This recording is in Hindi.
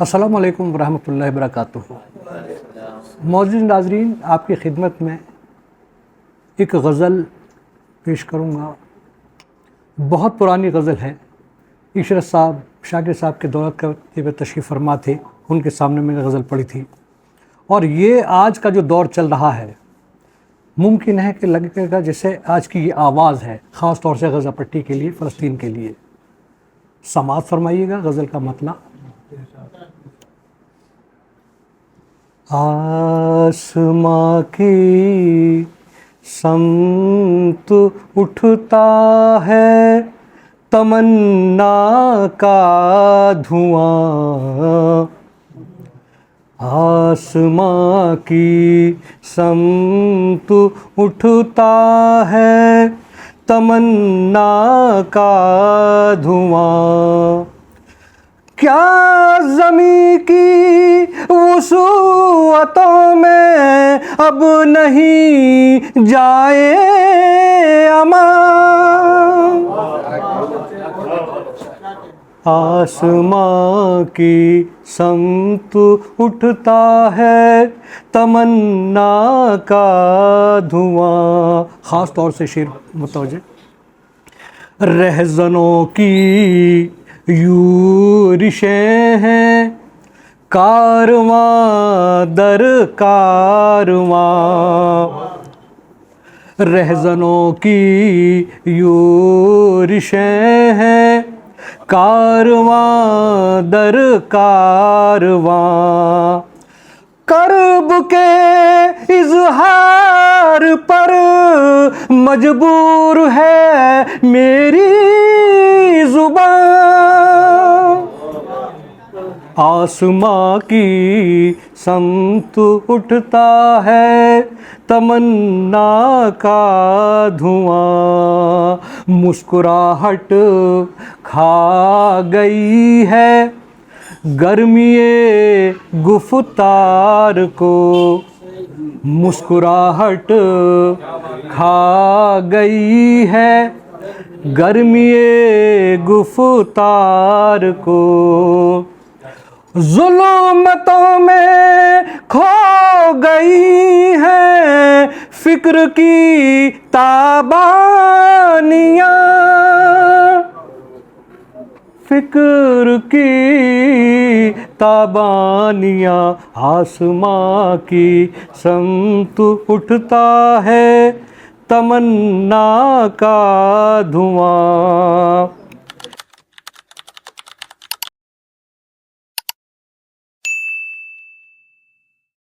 अस्सलामु अलैकुम वरहमतुल्लाहि वबरकातुहू। मौजूद नाज़रीन, आपकी खिदमत में एक गज़ल पेश करूँगा। बहुत पुरानी गज़ल है। इशरत साहब शाकिर साहब के दौलत करते हुए तशरीफ़ फरमा थे, उनके सामने मैंने गज़ल पढ़ी थी। और ये आज का जो दौर चल रहा है, मुमकिन है कि लगेगा जैसे आज की ये आवाज़ है, ख़ास तौर से गज़ा पट्टी के लिए, फ़लस्तीन के लिए। समाअत फरमाइएगा गज़ल का मतला। आसमां की समत उठता है तमन्ना का धुआं। आसमां की समत उठता है तमन्ना का धुआं। क्या ज़मीं की वसूअतों में अब नहीं जाए अमान। आसमां की समत उठता है तमन्ना का धुआं। ख़ास तौर से शेर मुतवज्जे। रहज़नों की यूरिशें हैं कारवां दर कारवां। रहज़नों की यूरिशें हैं कारवां दर कारवां। कर्ब के इज़हार पर मजबूर है मेरी ज़ुबान। आसमां की समत उठता है तमन्ना का धुआं। मुस्कुराहट खा गई है गर्मीए गुफ्तार को। मुस्कुराहट खा गई है गर्मीए गुफ्तार को। ज़ुल्मतों में खो गई है फ़िक्र की ताबानियाँ। फ़िक्र की ताबानियाँ। आसमां की समत उठता है तमन्ना का धुआं।